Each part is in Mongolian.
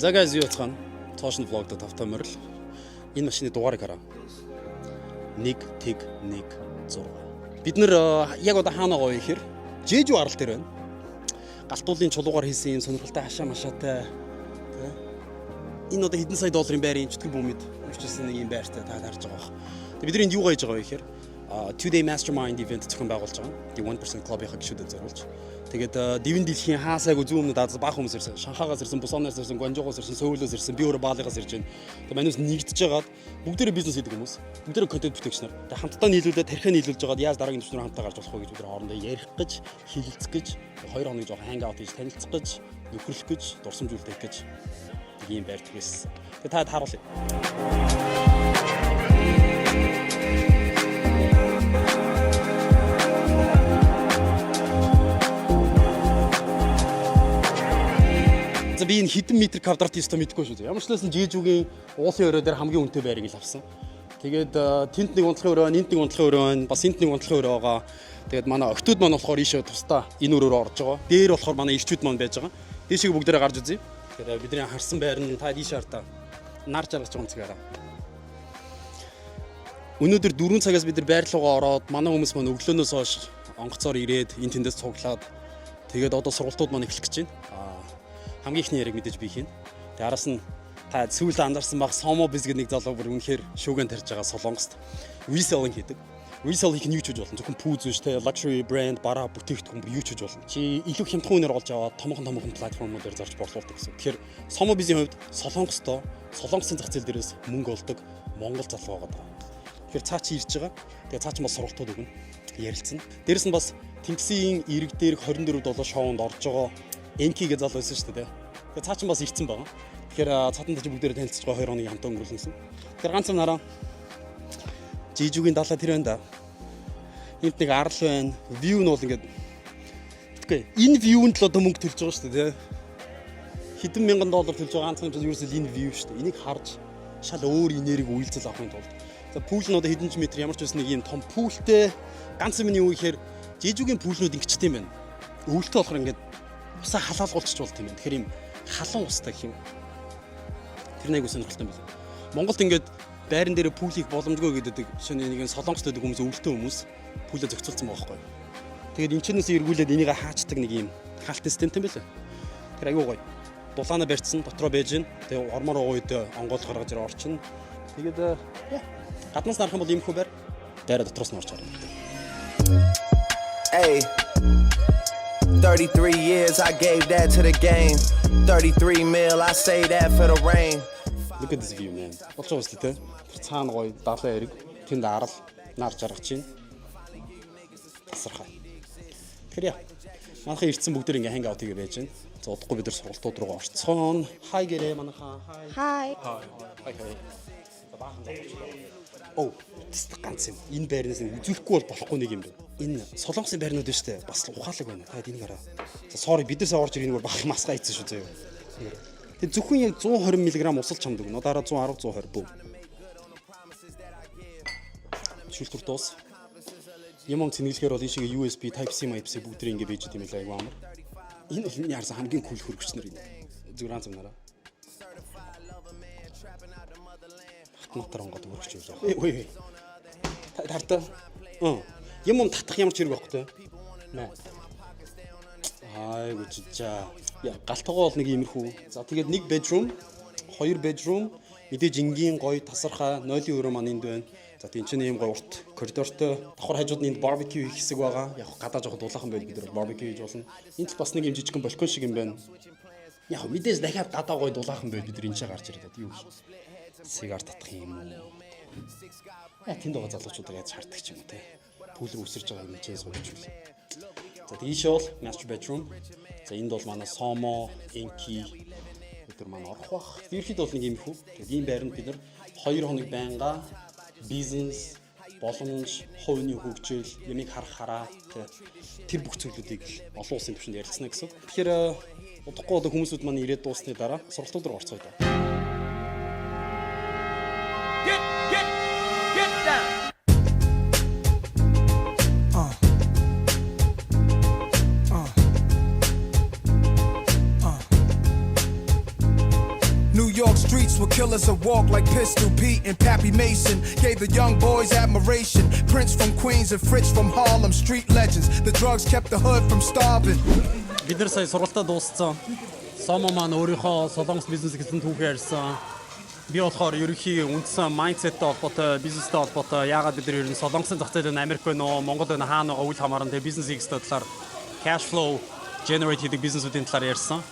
За guys юу яцхан цоошин влогд тавтай морил энэ машины дугаарыг хараа 1.1.6 бид нэр яг одоо хаана гоё ихэр Жэжүү арал дээр байна. Галтуулын чулуугаар хийсэн юм сонирхолтой хашаа машаатай тий. Энэ одоо хэдэн сая долларын байрын чөтгөр бүүмэд өчсөн нэг юм байртай та харж байгаа бох. Бид нар энд юу гайж байгаа вэ гэхээр two-day mastermind event зохион байгуулж байгаа. Die 1% club-ийн гишүүдэд зориулж. Тэгээд дивэн дэлхийн хаасайг зүүн өмнөд баах хүмүүс ирсэн. Шанхаагаас ирсэн, Бусанаас ирсэн, Гуанчжоогоос ирсэн, Сөүлөөс ирсэн, би өөрөө Баалигаас ирж байна. Тэгээд манайс нэгдэж байгаад бүгдээрээ бизнес хийдэг хүмүүс. Бүгдээрээ контент бүтээгч нар. Тэгээд хамтдаа нийлүүлээд тархиа нийлүүлж байгаад яаж дараагийн түвшнээр хамтдаа гарч болох вэ гэж бид хоорондоо ярих гэж, хилэлцэх гэж, 2 хоног жоохон хангаут хийж танилцах гэж, нөхөрлөх гэж, дурсамжуулах гэж ийм байр тгээс. Тэгээд та харуулъя. Би энэ хэдэн метр квадрат хийстэ мэдгүй шүү дээ. Ямар ч байсан Жэжүүгийн уулын өрөө дээр хамгийн үнэтэй байрыг л авсан. Тэгээд тэнд нэг унтлахын өрөө, энд нэг унтлахын өрөө байна. Бас энд нэг унтлахын өрөө байгаа. Тэгээд манай октод маань болохоор ийшээ тусдаа энэ өрөөр орж байгаа. Дээр болохоор манай ирчүүд маань байж байгаа. Дээшээ бүгдээрээ гарч үзье. Тэгээд бидний харсан байр нь та ийшээ хартаа нар жаргаж байгаа юм цэгаараа. Өнөөдөр 4 цагаас бид нар байр руугаа ороод манай хүмүүс маань өглөөнөөс хойш онгоцоор ирээд энэ тэндээс цуглаад тэгээд одоо сургалтууд маань эхлэх гэж байна. Хамгийн ихний яриг мэдээж би хийн. Тэгээ араас нь та сүүл анзаарсан баг Сомо Biz гэдэг нэг залуу бүр үнэхээр шүүгэн тарьж байгаа Солонгост reselling хийдэг. Resell хийх нь юу ч хийж болно. Зөвхөн пүүз биш те luxury brand бараа бүтээгдэхүүн бүр юу ч хийж болно. Чи илүү хямдхан үнээр олж аваад томхон платформудаар зарж борлуулдаг гэсэн. Тэгэхээр Сомо Biz-ийн хувьд Солонгостой Солонгосын зах зээл дээрээс мөнгө олдог Монгол залуу байгаа. Тэгэхээр цаа чи ирж байгаа. Тэгээ цаа чи бас сургалтууд өгнө. Ярилцсан. Дээрэс нь бас Тэнгисийн ирэг дээр 24/7 шоунд орж байгаа Энки гэж залуу байсан шүү дээ. Тэгээ цаа чин бас ирцэн байгаа. Тэгэхээр цаатанд чи бүгдээрээ танилцж байгаа 2 хоногийн хамтаа өнгөрүүлсэн. Тэгэхээр ганц юм хараа. Жэжүүгийн далаа тэр байна да. Энд нэг арал байна. View нь бол ингээд тэгэхгүй. Энэ view-нд л одоо мөнгө төлж байгаа шүү дээ, тий. Хэдэн мянган доллар төлж байгаа ганцхан юм ерөөсөө энэ view шүү дээ. Энийг харж шал өөр энергийг үйлцэл авахын тулд. За пүүл нь одоо хэдэн ч метр ямар ч байсан нэг юм том пүүлтэй ганц юм нь юу гэхээр Жэжүүгийн пүүлнүүд ингэчтэй юм байна. Өвөлтөө болохоор ингээд усаа халаалгуулчих болт юм байна. Тэгэхээр юм халуун устай гэх юм. Тэр нэг сонирхолтой юм байна. Монголд ингээд байран дээр пүүл хийх боломжгүй гэдэг шинэ нэг Солонгост байдаг хүмүүс өвөлтөө хүмүүс пүүлээ зохицуулсан байгаа байхгүй. Тэгээд энэ чинээс эргүүлээд энийг хаачдаг нэг юм хаалт системтэй юм байна. Тэр аюу гоё. Дулаана барьцсан дотроо байж гин. Тэгээд ормоор уугаад онгоол гаргаж ир орчин. Тэгээд гаднаас нарах юм бол юм хөө байр. Дайраа дотроос нь орж гарна. Hey, 33 years I gave that to the game. 33 mil I say that for the rain. Look at this view man. Болж байгаа үстэй те. Цаана гоё далайн эрэг, тэнд арал, нар жаргаж чинь. Тасархай. Тэр яа. Манайхан ирсэн бүгд ингээ ханг аут хийгээ байж байна. За удахгүй бид нар сургалтууд руу орцсон. Хай гэрээ манайхан. Hi. Хай. Оо, ганц юм. Энэ байрнаас үзүүлэхгүй бол болохгүй нэг юм байна. Энэ Солонгосын байрнууд шүү дээ. Бас ухаалаг байна. Та энийг хараа. За sorry бидээс орж ирэх нэг бах масгаа ийцэн шүү заяа. Тэг зөвхөн яг 120 мг усалж хамдаг. Нодараа 110 120 бүү. Шилтүр дуус. Юм цэнгэлэхээр бол ийшээ USB Type-C Type-C бүгд ингэ бийж идэм байлаа айгу амар. Энэ бол миний харсан хамгийн кул хөргөчнөр энэ. Зүгээр ганц юм нараа. Мотор онгод өргөж явлаа. Ой. Тартаа. Юм татах ямар ч хэрэг байхгүй те. Наа. Айгу чичаа. Яа, галтгоо бол нэг иймэрхүү. За тэгээд нэг bedroom, 2 bedroom, мэдээж энгийн гоё тасархай 0-ийн өрөө маань энд байна. За тийм ч ийм гоё урт коридортой. Давхар хажууд нь энд барбекю хийх хэсэг байгаа. Яг гадаа жоохон дулаахан байл бид нар барбекю хийж болно. Энд бас нэг юм жижигхэн балкон шиг юм байна. Яг мэдээж дахиад гадаа гоё дулаахан байл бид нар энэ ч гарч ирээд юу гэх. Сигар татах юм уу? Тэнд байгаа залуучуудаа яаж шаарддаг ч юм уу те. Пүүл рүү үсэрж байгаа юм чийс болж үл. За тийшээ бол master bedroom. За энд бол манай Сомо, Энки өдөр манай орох бах. Ерхэд бол нэг юм хүү. Тэгээд ийм байранд бид нар 2 хоног байнга бизнес, боломж, хувийн хөгжил, ямиг харахаараа тэр бүх зүйлүүдийг олон улсын түвшинд ярилцсан гэсэн. Тэгэхээр удахгүй одоо хүмүүсүүд маань ирээд дуусны дараа сургалтууд руу орцгоё даа. killers a walk like Pistol Pete and Pappy Mason. Gave the young boys admiration. Prince from Queens and Fritz from Harlem, street legends. The drugs kept the hood from starving. Бид нар сая сургалтаа дууссан. Сомо маань өөрийнхөө солонгос бизнес гэсэн түүхээ ярьсан. Би болохоор ерөнхий үндсэн майндсеттэй холбоотой, бизнестэй холбоотой яагаад бид нар ер нь солонгосын зах зээл нь Америк байна уу, Монгол байна хаана байгаа үйл хамааран тэгээ бизнес хийх талаар cash flow generate хийдэг бизнесүүдийн талаар ярьсан.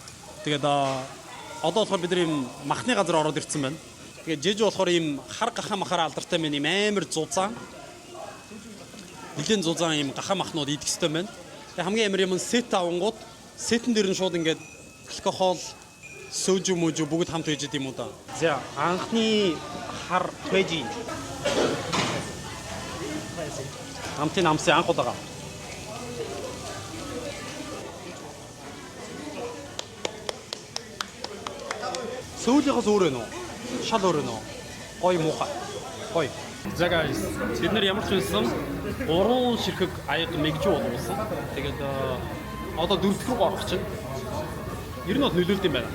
Тэгээд одоо болохоор бид нар ийм махны газар ороод ирсэн байна. Тэгээд жижиг болохоор ийм хар гахаа махаараа алдартай байна, ийм амар зузаан. Нэлийн зузаан ийм гахаа махнууд идэх хэвээр байна. Тэгээд хамгийн амар юм сет авангууд сетэн дээр нь шууд ингээд алкогол, сожу можу бүгд хамт хийж идэм юм да. За анхны хар твэжи. Хамтын амсын анх удаага. Сүүлийнхээс өөр вэ нөө? Шал өөр вэ нөө? Гой муухай. Гой. За guys, бид нар ямар ч байсан 3 ширхэг аяг мэгжүү болгосон. Тэгээд одоо 4-р рүү орох чинь. Ер нь бол нөлөөлд юм байна.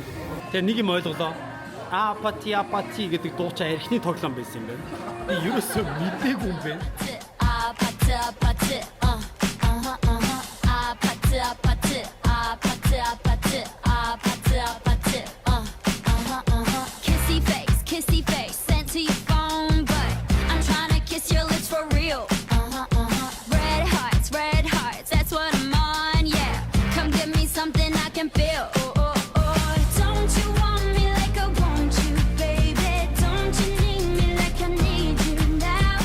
Тэгээ нэг юм ойлголоо. Апати гэдэг дуучаа архины тоглоом байсан юм байна. Би ерөөсөө мэдээгүй юм байна. Kissy face sent to your phone, but I'm trying to kiss your lips for real. Red hearts, that's what I'm on, yeah. Come give me something I can feel. Don't you want me like I want you, baby? Don't you need me like I need you now?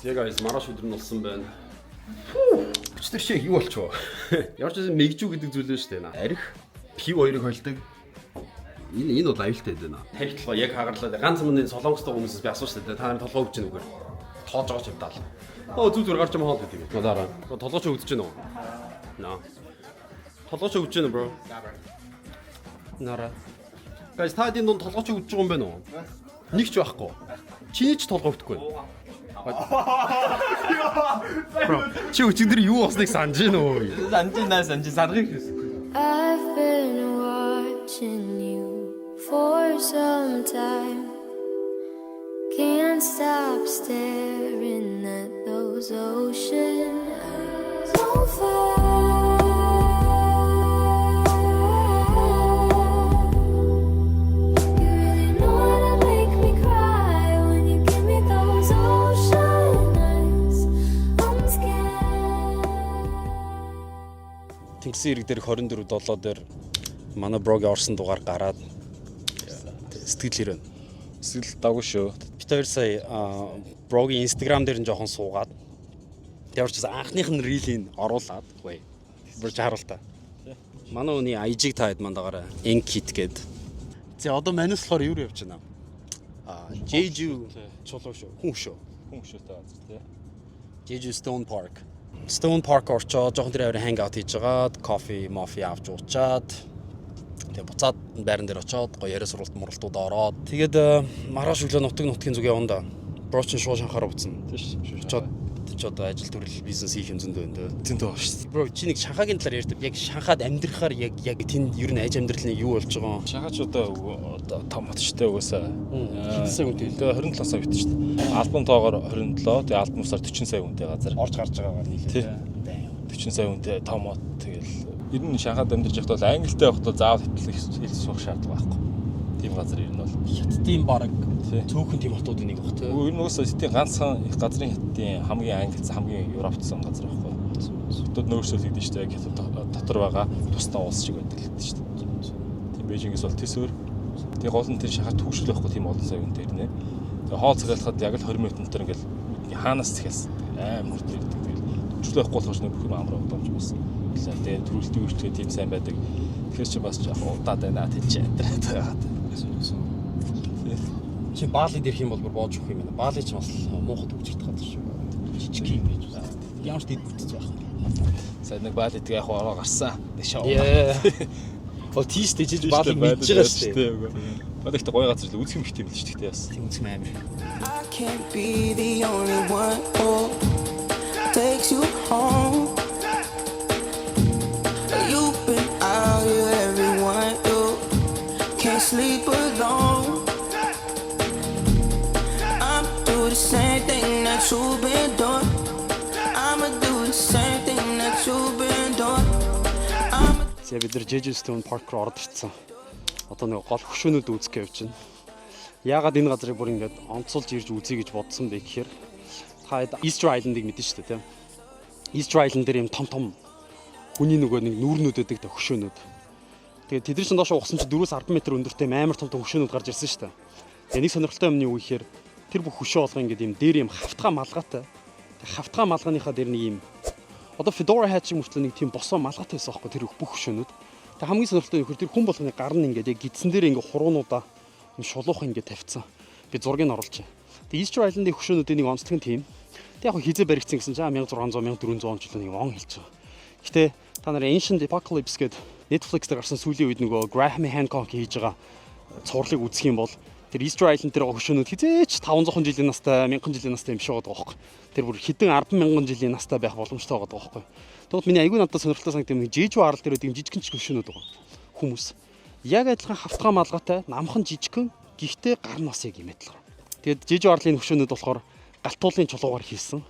Тэгээ guys, маргааш өдөр нь болсон байна. Өчтөр шиг юу болчихоо. Ямар ч юм мэгжүү гэдэг зүйл нь шүү дээ. Арх, пив хоёрыг холдог. Энэ бол аюултай байна. Тарих толгой яг хагарлаад ганц өмнө солонгостой хүмүүсээс би асууж шүү дээ. Та нар толгой өгч гэнэ үгээр. Тоож байгаа ч юм даал. Зүг зүр гарч юм хаал гэдэг. Дараа. Толгой ч өгдөж гэнэ үү? Наа. Толгой ч өгч гэнэ bro. Нара. Guys, та энэ толгой ч өгж байгаа юм байна уу? Нэг ч байхгүй. Чиний ч толгой өгдөхгүй. Bro, чи өчигдөр юу болсныг санаж гэнэ үү? Санаж саргыг. I've been watching you for some time. Can't stop staring at those ocean eyes. So far. You really know how to make me cry when you give me those ocean eyes. I'm scared. Тэнгисийн ирэг дээр 24/7 дээр манай брогийн орсон дугаар гараад сэтгэл ирэн. Сэтгэл дагуу шүү. Бид хоёр сая брогийн Instagram дээр нь жоохон суугаад явж байсан анхных нь рилийг оруулаад бай. Бүр жааруул та. Манай үний IG-г таад мандагаараа Enkit гээд. За одоо манус болохоор юу явж байна? Jeju чулуу шүү. Хүн шүү Та газар тий. Jeju Stone Park. Stone Park орчоо жоохон тэр авир hang out хийж жагаад кофе, авч уучаад тэгээ буцаад байран дээр очоод гоё яриа суралт ороод тэгээд маргааш өглөө нутгийн зүг явна да. Бро чин шууд шанхаараа буцна. Тийш. Очоод ч одоо ажил төрөл бизнес хийх юм зөндөө байна дээ. Зөндөө байна шүү дээ. Бро чи нэг Шанхагийн талаар ярьдаг. Яг Шанхаад амьдрахаар яг тэнд ер нь аж амьдрал нь юу болж байгаа юм? Шахаач одоо том хотчтой угаасаа. Хэдэн сая хүнтэй? 27 сая хүнтэй шүү дээ. Альбом тоогоор 27, тэгээ альбом усаар 40 сая хүнтэй газар. Орж гарч байгаа нийлээ. 40 сая хүнтэй том хот тэгэл ер нь Шанхаад амьдарч байхдаа бол англитэй байхдаа заавал хэл сурах шаардлага байхгүй. Тийм газар ер нь бол Хятадын баг цөөхөн тийм хотуудын нэг баг тий. ер нь угаасаа хятадын ганцхан газрын хятадын хамгийн англисан хамгийн европцсан газар байхгүй. Хотод нөөцлөгдсөн шүү дээ. Хятад дотор байгаа тусдаа улс шиг байдаг л шүү дээ. Тийм Бээжингээс бол төсөөр тэгээ гол нь тэр Шанхайд төвшил байхгүй тийм олон сая хүнтэй ирнэ. Тэгээ хоол цагаалахад яг л 20 минут дотор ингээл хаанаас захиас амар хүртэл ирдэг. Тэгэл төвшил байхгүй болохоос нэг бүх юм амар удамж байсан. Тэгээ төрөлтийн үйлчлэгээ тийм сайн байдаг. Тэгэхээр чи бас жоохон удаад байна тийч яагаад. Чи Бали дээрх юм бол бүр боож өгөх юм байна. Бали ч бас муухад хөгжөлт газар шүү. Жижиг юм байж байна. Ямар ч дэд бүтэж байх. Сайн нэг Бали тэгээ яг ороо гарсан. Шоу. Бол тийш дэж Бали мэдж байгаа шүү дээ. Бали ихтэй гоё газар л үзэх юм ихтэй юм л шүү дээ бас. Тийм үзэх амар. I can't be the only one who takes you home. You've been out here, everyone, you can't sleep alone. За бид нар Jeju Stone Park руу орж ирсэн. Одоо нэг гол хөшөөнүүд үзэх явж байна. Яагаад энэ газрыг бүр ингээд онцолж ирж үзье гэж бодсон бэ гэхээр та Easter Island-ыг мэдэн шүү дээ, тийм. Easter Island дээр юм том хүний нөгөө нэг нүүрнүүд өгдөг хөшөөнүүд. Тэгээд тэдний чинь доошоо ухсан чинь 4-10 м өндөртэй амар том хөшөөнүүд гарч ирсэн шүү дээ. Тэгээд нэг сонирхолтой юм нь юу гэхээр тэр бүх хөшөө болгоо ингээд юм дээр юм хавтгай малгайтай. Хавтгай малгайныхаа дээр нэг юм одоо Fedora hat шиг мөртлөө нэг тийм босоо малгайтай байсан байхгүй тэр бүх хөшөөнүүд. Тэгээд хамгийн сонирхолтой нь тэр хүн болгоны гар нь ингээд яг гидсэн дээр ингээд хуруунуудаа юм шулуух ингээд тавьцсан. Би зургийг нь оруулж. Тэгээд Easter Island-ийн хөшөөнүүдийн нэг онцлог нь тийм. Тэг яг хизээ баригдсан гэсэн чинь 1600 1400 он жилийн нэг он хэлж байгаа. Гэтэ та нар Ancient Apocalypse гэдэг Netflix дээр гарсан сүүлийн үед нөгөө Graham Hancock хийж байгаа цувралыг үзэх юм бол тэр Easter Island дээр хөшөөнүүд хизээч 500 жилийн настай 1000 жилийн настай юм шиг байгаа байхгүй. Тэр бүр хэдэн 10,000 жилийн настай байх боломжтой байгаа байхгүй. Тэгвэл миний айгүй надад сонирхолтой санагдсан юм Jeju арал дээр үеийн жижигхэн хөшөөнүүд байгаа. Хүмүүс яг адилхан хавтгай малгайтай намхан жижигхэн гэхдээ гар нь бас яг юм адилхан. Тэгээд Jeju арлын хөшөөнүүд болохоор галтуулын чулуугаар хийсэн.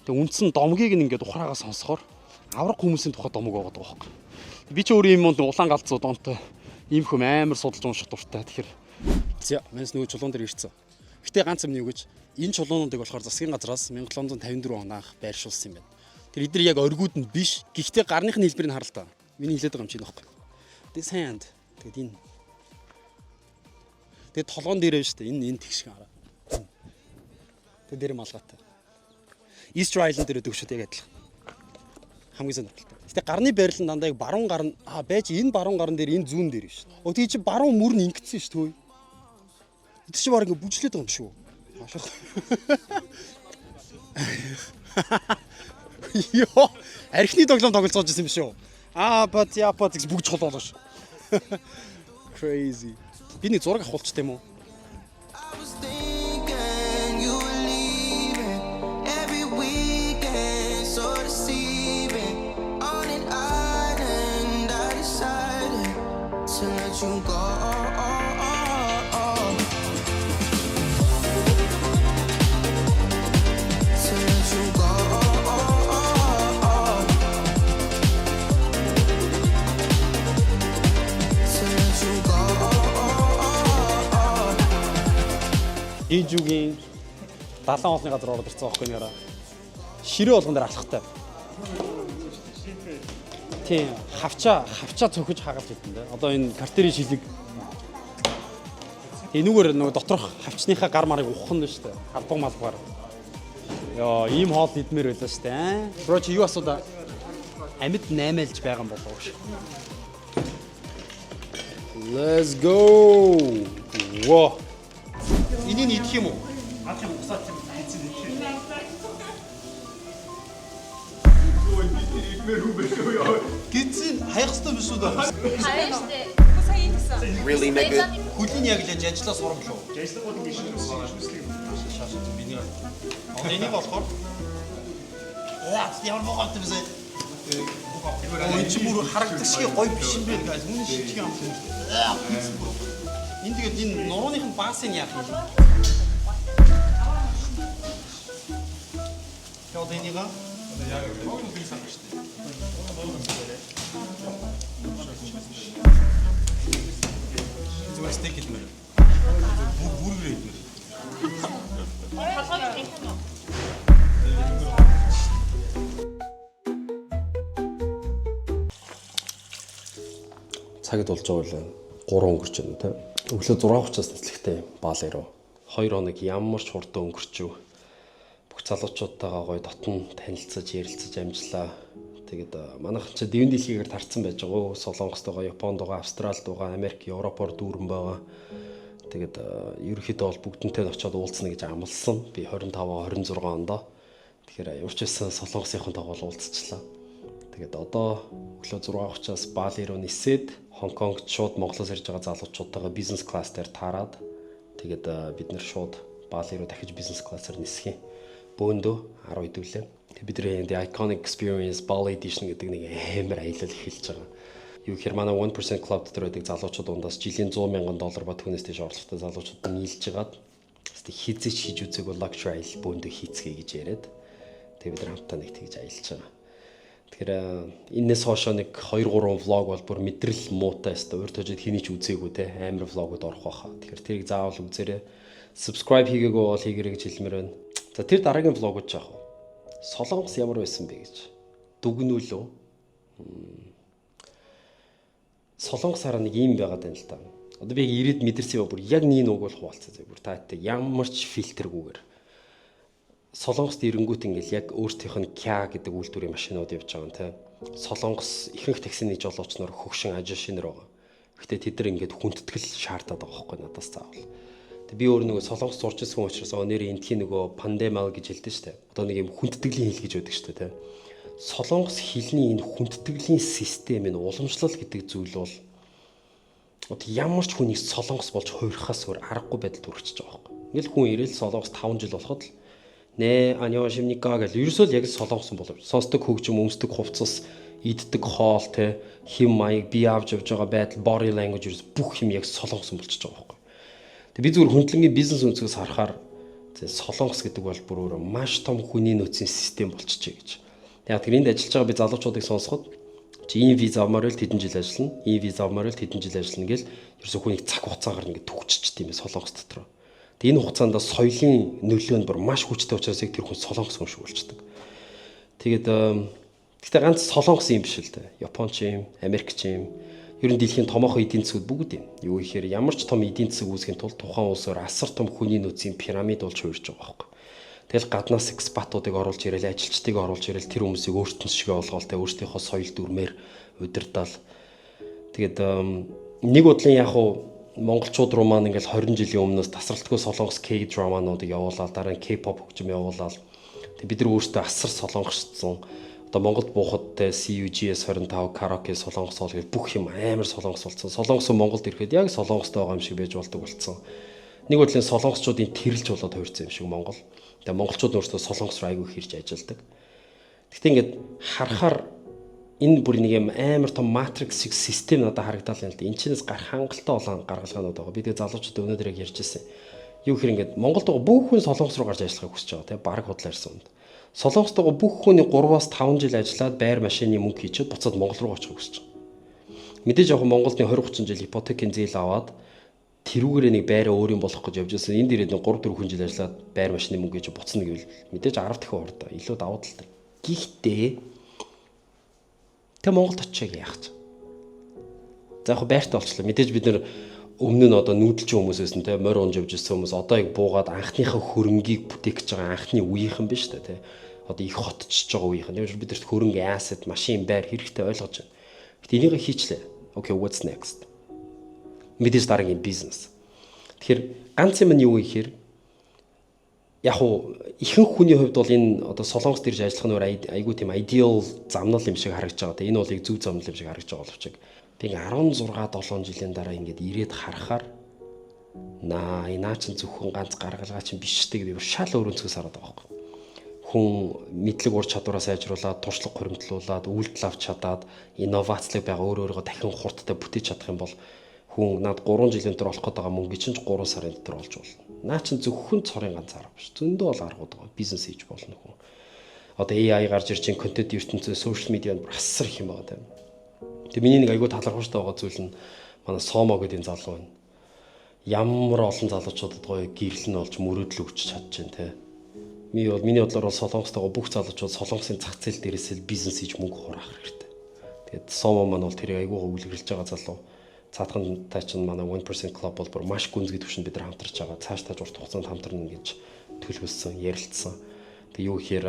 Тэгээд үндсэн домгийг ингээд ухраагаа сонсохоор авраг хүмүүсийн тухай домог байгаа байхгүй. Би ч өөрөө юм улаан галзуу донтой ийм хүм амар судалж унших дуртай. Тэгэхээр за манайс нөгөө чулуун дээр ирсэн. Гэтэ ганц юм юу гэж энэ чулуунуудыг болохоор засгийн газраас 1754 оноох байршуулсан юм байна. Тэр эдгээр яг оргууд нь биш. Гэхдээ гарных нь хэлбэрийг харал та. Миний хэлээд байгаа юм чинь байхгүй. This hand. Тэгээд энэ. Тэгээд толгоон дээр байна шүү дээ. Энэ тэгш хараа. Тэгээд дээр малгайтай. Easter Island дээр өгчүүд яг адилхан. Хамгийн сонирхолтой. Гэтэ гарны байрал нь дандаа яг баруун гар нь байж энэ баруун гарн дээр энэ зүүн дээр шүү. Өө тий чи баруун мөр нь ингэсэн шүү төө. Тэр чи баг ингэ бүжлээд байгаа юм шүү. Йоо, архины тоглоом тоглож байсан юм шүү. Бат гэж бүгд чулуулаа шүү. Crazy. Би нэг зураг авахулчтай юм уу? I was thinking you were leaving every weekend, so deceiving. On an island, I decided to let you go. To let you go. To let you go. Jeju-гийн 70 олны газар ороод ирсэн байхгүй нэраа. Ширээ болгон дээр алхахтай. Тийм, хавчаа цохиж хагалж идэв дээ. Одоо энэ картерийн шилэг энүүгээр нөгөө доторх хавчныхаа гар марыг ухах нь шүү дээ. Халбаг малбгаар. Йоо, ийм хоол идмээр байлаа шүү дээ. Бро чи юу асуудаа? Амьд 8 айлж байгаа юм болов шүү. Let's go. Во. Энийг идэх юм уу? Ачаа усаад юм хийцэн идэх. Ой, би ирмээр үү бэшөө. Гитсэн хаях хэвээр биш үү? Хаяа штэ. Сая ийдсэн. Really nigga? Хүлийн яг л ажиллаа сурамлуу. Ажиллах бол биш үү? Шашаа миний. Энийг болохоор ямар могоолт юм бэ? Ой чи бүр харагдах шиг гоё биш юм бэ guys. Миний шижиг юм. Энд тэгээд энэ нурууных нь баасын яах юм? Яа дэнийга? Яг нэг би санах штэ. Зүгээр стейк идмээр. Бүргэр идмээр. Цагт болж байгаа л 3 өнгөрч байна те. Өглөө 6:30-аас тэслэхтэй Баали руу 2 хоног ямар ч хурдан өнгөрчв. Бүх залуучуудтайгаа гоё дотн танилцаж, ярилцаж амжлаа. Тэгээд манайхан ч дэвэн дэлхийгээр тарцсан байж байгаа. Солонгост байгаа, Японд байгаа, Австралид байгаа, Америк, Европоор дүүрэн байгаа. Тэгээд ерөнхийдөө бол бүгднтэй нь очиод уулзна гэж амласан. Би 25-26 онд. Тэгэхээр ямар ч байсан Солонгосынхон тоглол уулзчихлаа. Тэгээд одоо өглөө 6:30-аас Баали руу нисээд Хонконгт шууд Монголоос ирж байгаа залуучуудтайгаа бизнес класс дээр таарад тэгээд бид нэр шууд Баали руу дахиж бизнес классаар нисэх юм. Бөөндөө 10 хэдүүлээ. Тэгээд бидний The Iconic Experience Bali Edition гэдэг нэг амар аялал эхэлж байгаа. Юу гэхээр манай 1% Club дээр байдаг залуучууд дундаас жилийн $100,000 ба түүнээс дэш орлоготой залуучууд нийлж хагаад хизээч хийж үзег бол luxury аялал бөөндөө хийцгээе гэж яриад тэгээд бид хамтдаа нэг тэгж аялж байгаа. Тэгэхээр энэс хойш нэг 2 3 влог бол бүр мэдрэл муутай өстой урд хожид хэний ч үзээгүй те амар влогууд орох байхаа. Тэгэхээр тэрийг заавал үзээрэй. Subscribe хийгээгүй бол хийгэрэй гэж хэлмээр байна. За тэр дараагийн влогууд ч яах вэ? Солонгос ямар байсан бэ гэж. Дүгнүүлөө. Солонгос хараа нэг юм байгаад байна л та. Одоо би ирээд мэдэрсэн юм бүр яг нэг үг бол хуваалцаа зэ бүр таатай ямар ч фильтргүйгээр. Солонгост ирэнгүүт ингээл яг өөртөөх нь Kia гэдэг үйлдвэрийн машинууд явж байгаа юм те. Солонгос ихэнх таксины жолоочноор хөгшин ажил шинээр байгаа. Гэхдээ тэд нар ингээд хүндэтгэл шаардаад байгаа байхгүй надаас заавал. Тэг би өөр нөгөө Солонгос сурч ирсэн учраас нэр энтхийн нөгөө пандемал гэж хэлдэг шүү дээ. Одоо нэг юм хүндэтгэлийн хэл гэж байдаг шүү дээ те. Солонгос хэлний энэ хүндэтгэлийн систем энэ уламжлал гэдэг зүйл бол одоо ямар ч хүнийг Солонгос болж хуурахаас өөр аргагүй байдалд хүрчихэж байгаа байхгүй. Ингээл хүн ирээл Солонгос 5 жил болоход л нэ анёшимника гэж ерөөсөө л яг солонгосон болов. Сонсдог хөгжим, өмсдөг хувцас, иддэг хоол те хим маяг бие авч явж байгаа байдал, body language ерөөс бүх юм яг солонгосон болчихж байгаа байхгүй. Тэг би зүгээр хүндлэнгийн бизнес өнцгөөс харахаар солонгос гэдэг бол бүр өөрөө маш том хүний нөөцийн систем болчихжээ гэж. Яг тэр энд ажиллаж байгаа би залуучуудыг сонсоход чи ийм виз авмаар л хэдэн жил ажиллана, ийм виз авмаар л хэдэн жил ажиллана гэл ерөөсөө хүнийг цаг хугацаагаар ингээд төгччихд юм солонгос дотор. Энэ хугацаанд соёлын нөлөө нь бүр маш хүчтэй учраас яг тэр хүн солонгос хүн шиг болчдөг. Тэгээд гэхдээ ганц солонгос юм биш л дээ. Японч юм, Америкч юм. Ер нь дэлхийн томоохон эдийн засгууд бүгд юм. Юу ихээр ямар ч том эдийн засаг үүсгэхийн тулд тухайн улсаар асар том хүний нөөцийн пирамид болж хуурж байгаа байхгүй. Тэгэл гаднаас экспатуудыг оруулж ирээл, ажилчдыг оруулж ирээл тэр хүмүүсийг өөртөө шигээ олгоолтай өөрсдийнхөө соёл дүрмээр удирдаал. Тэгээд нэг бодлын яг уу монголчууд руу маань ингээл 20 жилийн өмнөөс тасралтгүй солонгос K-драмануудыг явуулаад дараа нь K-pop хөгжим явуулаад тэг бид нар өөрсдөө асар солонгосчсон. Одоо Монголд буухад CUGS 25 караоке солонгос ол гэх бүх юм амар солонгос болсон. Солонгос Монголд ирэхэд яг солонгостой байгаа юм шиг байж болдог болсон. Нэг бодлын солонгосчуудын тэрэлж болоод хувирсан юм шиг Монгол. Тэгээ монголчууд өөрсдөө солонгос руу айгүй хэрж ажилладаг. Гэхдээ ингээд харахаар энэ бүр нэг юм амар том матрикс шиг систем надад харагдал юм л да. Энэчнээс гарах хангалттай олон гаргалгаанууд байгаа. Би тэгээ залуучууд өнөөдөр яг ярьж ирсэн. Юу гэхээр ингээд Монголд байгаа бүх хүн солонгос руу гарч ажиллахыг хүсэж байгаа. Тэгээ баг худлаа ирсэн юм. Солонгост байгаа бүх хүний 3-аас 5 жил ажиллаад байр машины мөнгө хийчихэд буцаад Монгол руу очихыг хүсэж байгаа. Мэдээж яг Монголын 20-30 жил ипотекийн зээл аваад тэрүүгээрээ нэг байраа өөр юм болох гэж явж байсан. Энд ирээд 3-4 жил ажиллаад байр машины мөнгө хийж буцна гэвэл мэдээж 10 дахин урд илүү давуу талтай. Гэхдээ тэг Монголд очиж яах ч. За яг байртай болчихлоо. Мэдээж бид нэр өмнө нь одоо нүүдэлчин хүмүүсээс нь те морь унж явж ирсэн хүмүүс одоо яг буугаад анхныхаа хөрөнгийг бүтээх гэж байгаа анхны үеийнхэн биш та те. Одоо их хотчж байгаа үеийнхэн. Тэгвэл бидэрт хөрөнгө asset, машин, байр хэрэгтэй ойлгож байна. Гэтэ энийг хийчлээ. Okay, what's next? Мэдээж дараагийн бизнес. Тэгэхээр ганц юм нь юу гэхээр яг уу ихэнх хүний хувьд бол энэ одоо солонгост ирж ажиллах нь айгүй тийм ideal замнал юм шиг харагдаж байгаа. Энэ бол яг зөв замнал юм шиг харагдаж байгаа боловч би 16-7 жилийн дараа ингээд ирээд харахаар наа чин зөвхөн ганц гаргалгаа чинь биш дээ би шал өөр өнцгөөс хараад байгаа байхгүй. Хүн мэдлэг ур чадвараа сайжруулад, туршлага хуримтлуулад, үйлдэл авч чадаад, инновацлог байгаа өөрөөрөө дахин хурдтай бүтээж чадах юм бол хүн над 3 жилийн дотор олох гэдэг мөнгө чинь 3 сарын дотор олж болно. Наа чин зөвхөн цорын ганц арга биш. Зөндөө бол аргууд байгаа. Бизнес хийж болно хүн. Одоо AI гарч ирж, контент ертөнцийн сошиал медианд асар их юм байгаа тийм. Тэгээ миний нэг айгүй талархууштай байгаа зүйл нь манай Сомо гэдэг энэ залуу байна. Ямар олон залуучуудад гоё гэрэл нь олж мөрөөдөл өгч чадчихээн те. Миний бодлоор бол солонгостойгоо бүх залуучууд солонгосын зах зээл дээрээс л бизнес хийж мөнгө хураах хэрэгтэй. Тэгээд Сомо маань бол тэрийг айгүйгаа үйлрүүлж байгаа залуу. Цаатхан та чинь манай 1% club бол бүр маш гүнзгий төвшөнд бид нар хамтарч байгаа. Цааш тааж урт хугацаанд хамтарна гэж төлөвлөсөн, ярилцсан. Тэг юу гэхээр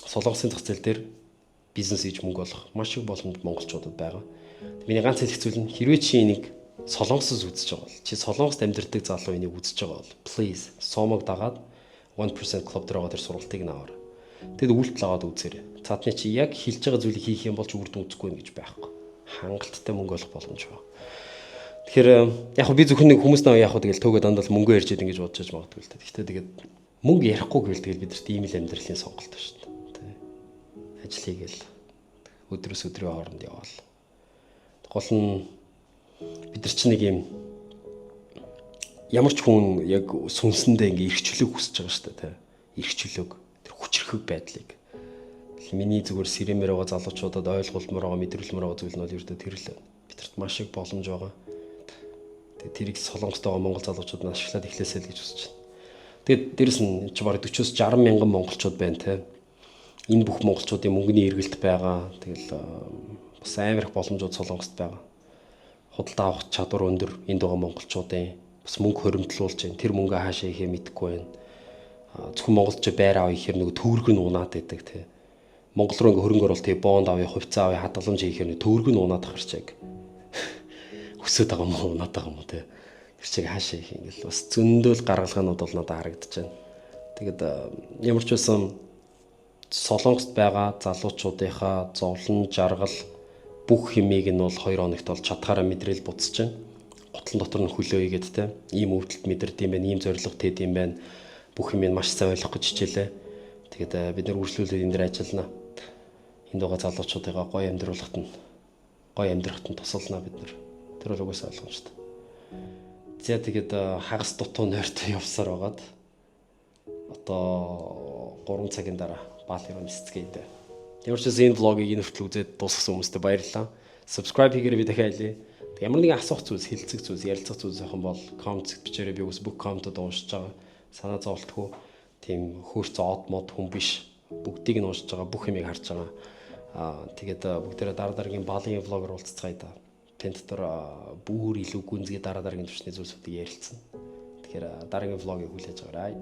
солонгосын зах зээл дээр бизнес хийж мөнгө олох маш их боломж монголчуудад байгаа. Миний ганц хэлэх зүйл нь хэрвээ чи энийг солонгосоос үзэж байгаа бол чи солонгост амьдардаг залуу энийг үзэж байгаа бол please Сомог дагаад 1% club дээр байгаа тэр сургалтыг наваар. Тэгэд үйлдэл аваад үзээрэй. Цаатны чи яг хэлж байгаа зүйлийг хийх юм бол ч үр дүн үзэхгүй юм гэж байхгүй. Хангалттай мөнгө олох боломж байна. Тэгэхээр яг би зөвхөн нэг хүмүүс наа яг тэгэл төөгөө дандаа мөнгө ярьж идэг гэж бодож магадгүй л та. Гэхдээ тэгээд мөнгө ярихгүй гэвэл тэгэл бидэрт ийм л амьдралын сонголт байна шүү дээ. Тэ. Ажил хийгээл өдрөөс өдрийн хооронд яваал. Гол нь бид нар чинь нэг юм ямар ч хүн яг сүнсэндээ ингээ эрхчлөөг хүсэж байгаа шүү дээ. Тэ. Эрхчлөөг тэр хүчрхэг байдлыг миний зүгээр сэрэмээр байгаа залуучуудад ойлгуулмаар байгаа мэдрүүлмээр байгаа зүйл нь бол ердөө тэр л бидэрт маш их боломж байгаа. Тэгээд тэрийг Солонгост байгаа монгол залуучууд нь ашиглаад эхлэсэй л гэж хүсэж байна. Тэгээд дээрэс нь ч бараг 40-с 60 мянган монголчууд байна те. Энэ бүх монголчуудын мөнгөний эргэлт байгаа. Тэгэл бас амар их боломжууд Солонгост байгаа. Худалдаа авах чадвар өндөр энд байгаа монголчуудын бас мөнгө хоримтлуулж байна. Тэр мөнгөө хаашаа ихээ мэдэхгүй байна. Зөвхөн монголчууд байр авъя гэхээр нөгөө төгрөг нь унаад байдаг те. Монгол руу ингээ хөрөнгө оруулалт тэгээ бонд авъя, хувьцаа авъя, хадгаламж хийхээр төгрөг нь унаад ахарч яг. Өсөд байгаа юм уу, унаад байгаа юм уу те. Тэр чиг хаашаа их ингээл бас зөндөөл гаргалгаанууд бол надад харагдаж байна. Тэгээд ямар ч байсан Солонгост байгаа залуучуудынхаа зовлон жаргал бүх хэмээг нь бол 2 хоногт бол чадхаараа мэдрээл буцаж байна. Готлон дотор нь хөлөө игээд те. Ийм өвдөлт мэдэрд юм байна, ийм зориг тед юм байна. Бүх юм маш сайн ойлгох гэж хичээлээ. Тэгээд бид нар үргэлжлүүлээд энэ дээр ажиллана. Энд байгаа залуучуудыгаа гоё амьдрахад нь тусалнаа бид нар. Тэр бол угсаа ойлгомжтой. За тэгээд хагас дутуу нойртой явсаар байгаад одоо 3 цагийн дараа баалын руу нисцгээе. Ямар ч гэсэн энэ влогийг энэ хүртэл үзээд дуусгасан хүмүүстээ баярлалаа. Subscribe хийгээрэй би дахиад хэлье. Ямар нэгэн асуух зүйлс, хэлцэх зүйлс, ярилцах зүйлс ахын бол коммент бичээрэй. Би бас бүх комментод уншиж байгаа. Санаа зовлтгүй тийм хөөрц од мод хүн биш. Бүгдийг нь уншиж байгаа, бүх юмыг харж байгаа. Тэгээд бүгдээрээ дараагийн баалын влогоор уулзцгаая да. Тэн дотор бүр илүү гүнзгий дараагийн төвчний зүйлсүүдийг ярилцсан. Тэгэхээр дараагийн влогийг хүлээж аваарай.